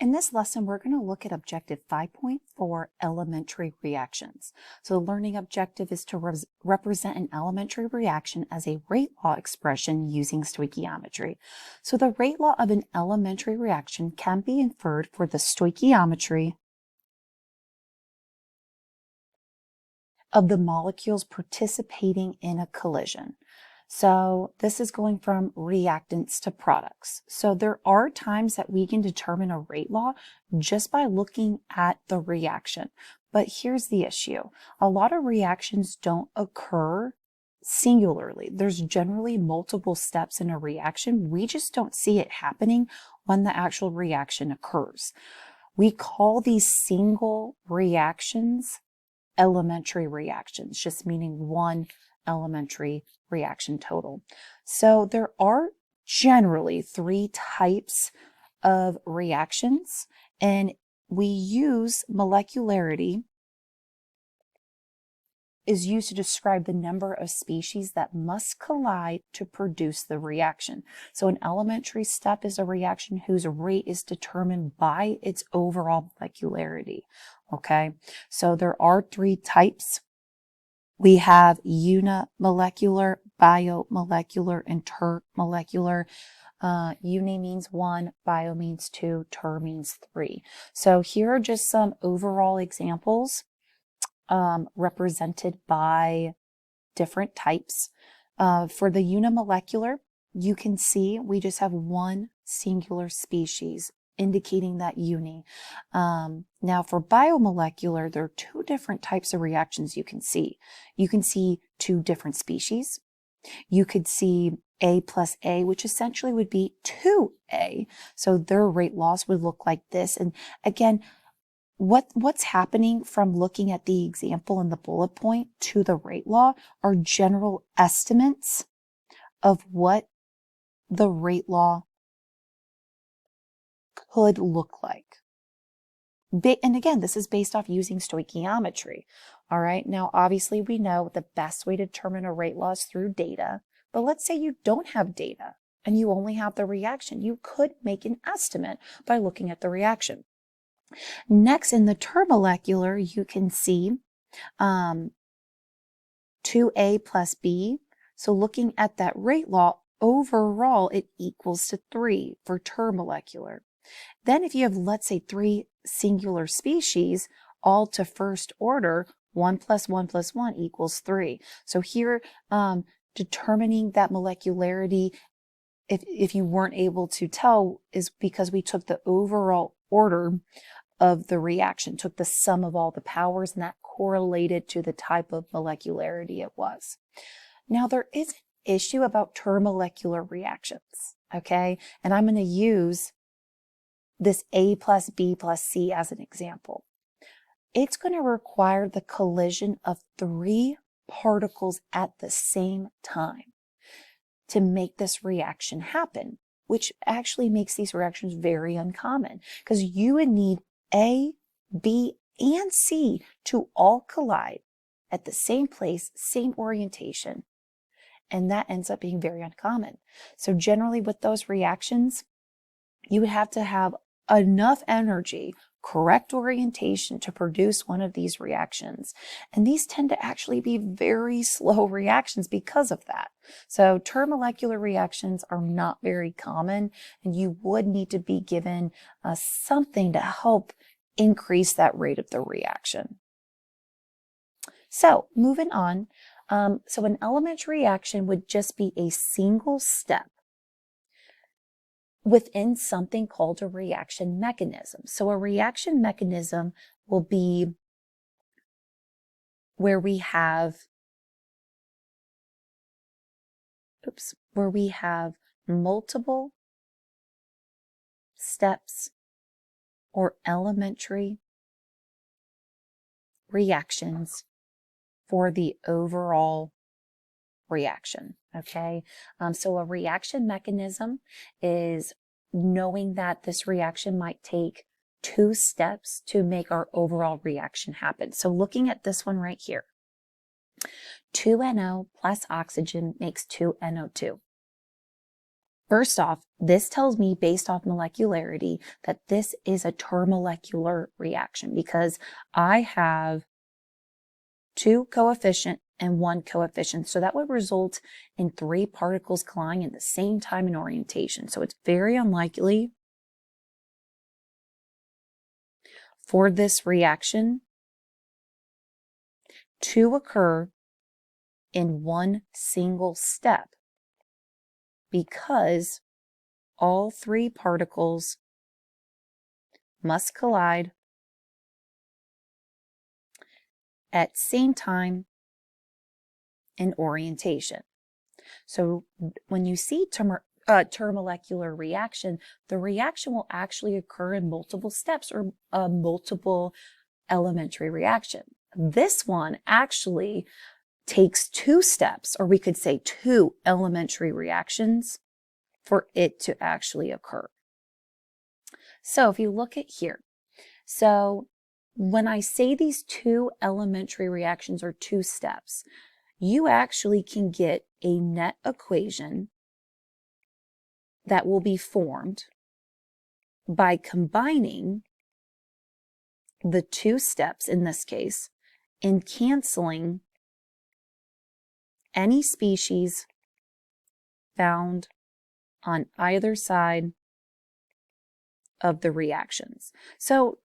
In this lesson, we're going to look at objective 5.4, elementary reactions. So the learning objective is to represent an elementary reaction as a rate law expression using stoichiometry. So the rate law of an elementary reaction can be inferred for the stoichiometry of the molecules participating in a collision. So this is going from reactants to products. So there are times that we can determine a rate law just by looking at the reaction. But here's the issue. A lot of reactions don't occur singularly. There's generally multiple steps in a reaction. We just don't see it happening when the actual reaction occurs. We call these single reactions elementary reactions, just meaning one elementary reaction total. So there are generally three types of reactions, and we use molecularity is used to describe the number of species that must collide to produce the reaction. So an elementary step is a reaction whose rate is determined by its overall molecularity. Okay, so there are three types. We have unimolecular, biomolecular, and termolecular. Uni means one, bio means two, ter means three. So here are just some overall examples represented by different types. For the unimolecular, you can see we just have one singular species, indicating that uni. Now for biomolecular, there are two different types of reactions you can see. You can see two different species. You could see A plus A, which essentially would be 2A. So their rate laws would look like this. And again, what's happening from looking at the example in the bullet point to the rate law are general estimates of what the rate law could look like. And again, this is based off using stoichiometry. All right, now obviously we know the best way to determine a rate law is through data, but let's say you don't have data and you only have the reaction. You could make an estimate by looking at the reaction. Next, in the termolecular, you can see 2A plus B. So looking at that rate law, overall, it equals to 3 for termolecular. Then if you have, let's say, 3 singular species, all to first order, 1 plus 1 plus 1 equals 3. So here, determining that molecularity, if you weren't able to tell, is because we took the overall order of the reaction, took the sum of all the powers, and that correlated to the type of molecularity it was. Now, there is an issue about termolecular reactions, okay? And I'm going to use this A plus B plus C as an example. It's going to require the collision of 3 particles at the same time to make this reaction happen, which actually makes these reactions very uncommon because you would need A, B, and C to all collide at the same place, same orientation, and that ends up being very uncommon. So generally with those reactions, you would have to have enough energy, correct orientation to produce one of these reactions. And these tend to actually be very slow reactions because of that. So termolecular reactions are not very common, and you would need to be given something to help increase that rate of the reaction. So moving on, so an elementary reaction would just be a single step within something called a reaction mechanism. So a reaction mechanism will be where we have, multiple steps or elementary reactions for the overall reaction. Okay, so a reaction mechanism is knowing that this reaction might take 2 steps to make our overall reaction happen. So looking at this one right here, 2NO plus oxygen makes 2NO2. First off, this tells me based off molecularity that this is a termolecular reaction because I have 2 coefficient and 1 coefficient. So that would result in 3 particles colliding at the same time in orientation. So it's very unlikely for this reaction to occur in one single step because all 3 particles must collide at same time in orientation. So when you see termolecular reaction, the reaction will actually occur in multiple steps or a multiple elementary reaction. This one actually takes 2 steps, or we could say 2 elementary reactions for it to actually occur. So if you look at here, so when I say these 2 elementary reactions are 2 steps, you actually can get a net equation that will be formed by combining the 2 steps in this case and canceling any species found on either side of the reactions. So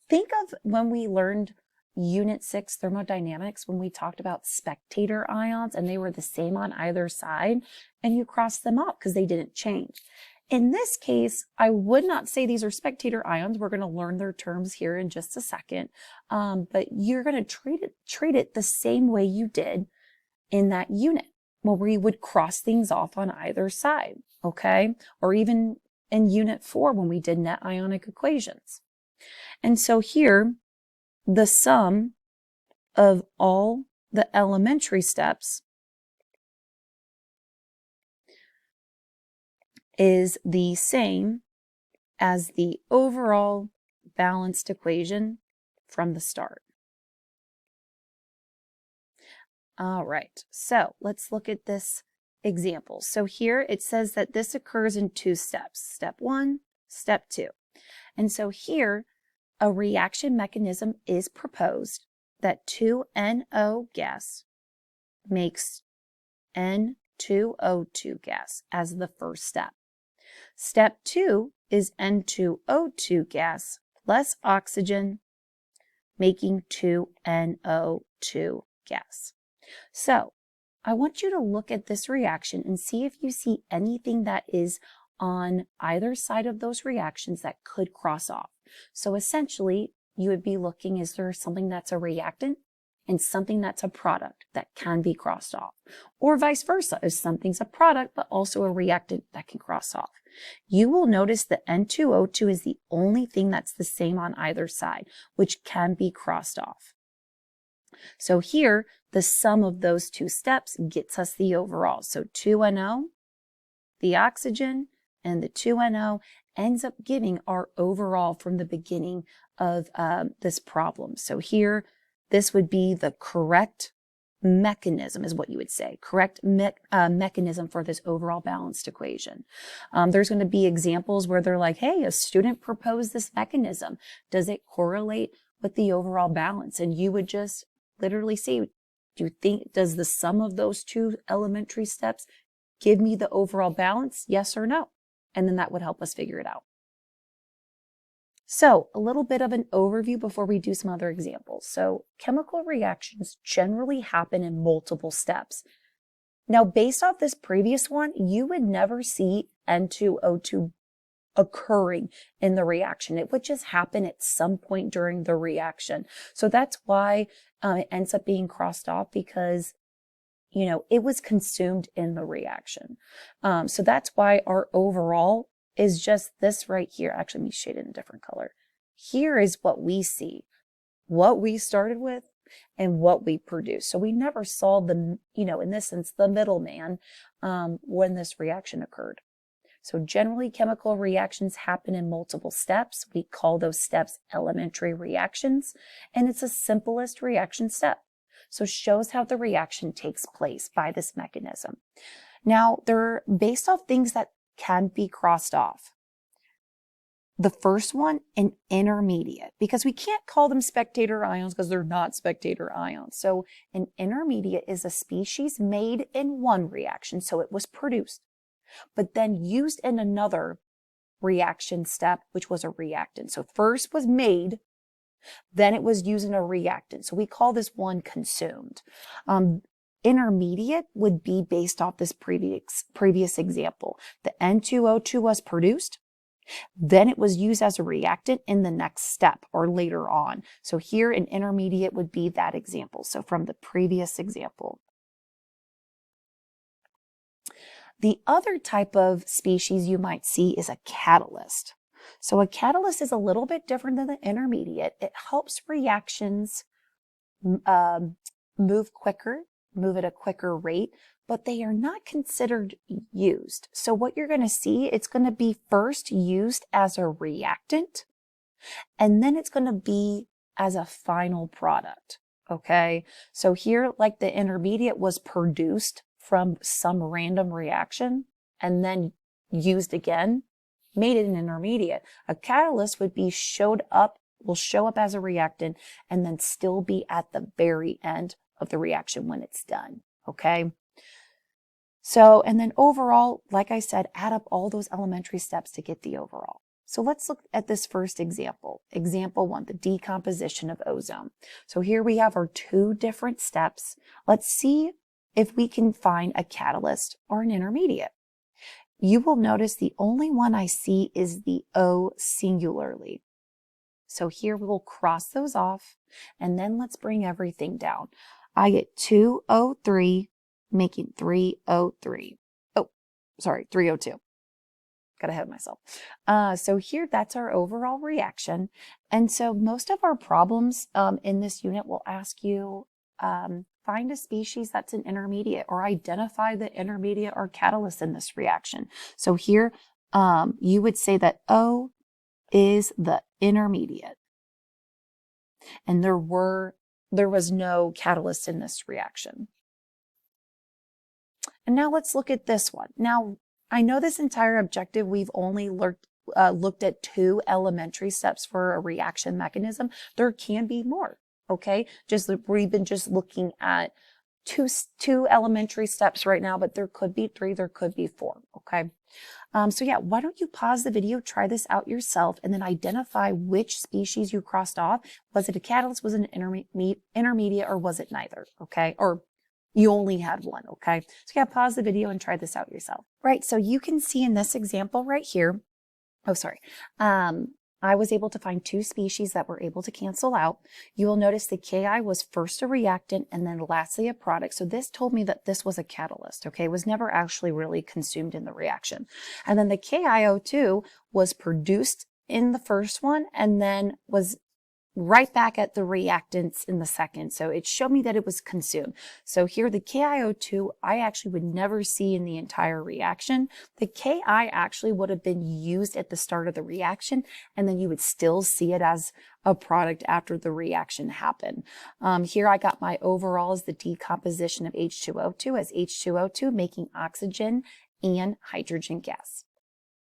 think of when we learned Unit 6 thermodynamics, when we talked about spectator ions and they were the same on either side, and you cross them off because they didn't change. In this case, I would not say these are spectator ions. We're going to learn their terms here in just a second, but you're going to treat it the same way you did in that unit, where we would cross things off on either side, okay? Or even in Unit 4 when we did net ionic equations. And so here, the sum of all the elementary steps is the same as the overall balanced equation from the start. All right, so let's look at this example. So here it says that this occurs in 2 steps, step 1, step 2. And so here, a reaction mechanism is proposed that 2NO gas makes N2O2 gas as the first step. Step 2 is N2O2 gas plus oxygen making 2NO2 gas. So I want you to look at this reaction and see if you see anything that is on either side of those reactions that could cross off. So essentially, you would be looking, is there something that's a reactant and something that's a product that can be crossed off? Or vice versa, if something's a product but also a reactant that can cross off. You will notice that N2O2 is the only thing that's the same on either side, which can be crossed off. So here, the sum of those 2 steps gets us the overall. So 2NO, the oxygen, and the 2NO ends up giving our overall from the beginning of this problem. So here, this would be the correct mechanism, is what you would say, correct mechanism for this overall balanced equation. There's going to be examples where they're like, hey, a student proposed this mechanism. Does it correlate with the overall balance? And you would just literally say, do you think, does the sum of those 2 elementary steps give me the overall balance? Yes or no? And then that would help us figure it out. So a little bit of an overview before we do some other examples. So chemical reactions generally happen in multiple steps. Now, based off this previous one, you would never see N2O2 occurring in the reaction. It would just happen at some point during the reaction. So that's why it ends up being crossed off, because it was consumed in the reaction. So that's why our overall is just this right here. Actually, let me shade it in a different color. Here is what we see, what we started with and what we produced. So we never saw the, in this sense, the middleman when this reaction occurred. So generally, chemical reactions happen in multiple steps. We call those steps elementary reactions, and it's the simplest reaction step. So it shows how the reaction takes place by this mechanism. Now, they're based off things that can be crossed off. The first one, an intermediate, because we can't call them spectator ions because they're not spectator ions. So an intermediate is a species made in one reaction, so it was produced, but then used in another reaction step, which was a reactant. So first was made, then it was used in a reactant. So we call this one consumed. Intermediate would be based off this previous example. The N2O2 was produced, then it was used as a reactant in the next step or later on. So here an intermediate would be that example. So from the previous example. The other type of species you might see is a catalyst. So a catalyst is a little bit different than the intermediate. It helps reactions move quicker, move at a quicker rate, but they are not considered used. So what you're going to see, it's going to be first used as a reactant, and then it's going to be as a final product, okay? So here, like the intermediate was produced from some random reaction and then used again, made it an intermediate. A catalyst would be will show up as a reactant and then still be at the very end of the reaction when it's done, okay? So, and then overall, like I said, add up all those elementary steps to get the overall. So let's look at this first example. Example 1, the decomposition of ozone. So here we have our 2 different steps. Let's see if we can find a catalyst or an intermediate. You will notice the only one I see is the O singularly. So here we'll cross those off, and then let's bring everything down. I get 2O3, making 3O3. Oh, sorry, 3O2. Got ahead of myself. So here, that's our overall reaction. And so most of our problems in this unit will ask you, find a species that's an intermediate or identify the intermediate or catalyst in this reaction. So here, you would say that O is the intermediate. And there was no catalyst in this reaction. And now let's look at this one. Now, I know this entire objective, we've only looked at 2 elementary steps for a reaction mechanism. There can be more, okay? We've been just looking at two elementary steps right now, but there could be 3, there could be 4, okay? So yeah, why don't you pause the video, try this out yourself, and then identify which species you crossed off. Was it a catalyst, was it an intermediate, or was it neither, okay? Or you only had one, okay? So yeah, pause the video and try this out yourself. Right, so you can see in this example right here, I was able to find 2 species that were able to cancel out. You will notice the Ki was first a reactant and then lastly a product. So this told me that this was a catalyst, okay? It was never actually really consumed in the reaction. And then the KiO2 was produced in the first one and then was right back at the reactants in the second. So it showed me that it was consumed. So here the KiO2 I actually would never see in the entire reaction. The Ki actually would have been used at the start of the reaction, and then you would still see it as a product after the reaction happened. Here I got my overall as the decomposition of H2O2 as H2O2 making oxygen and hydrogen gas.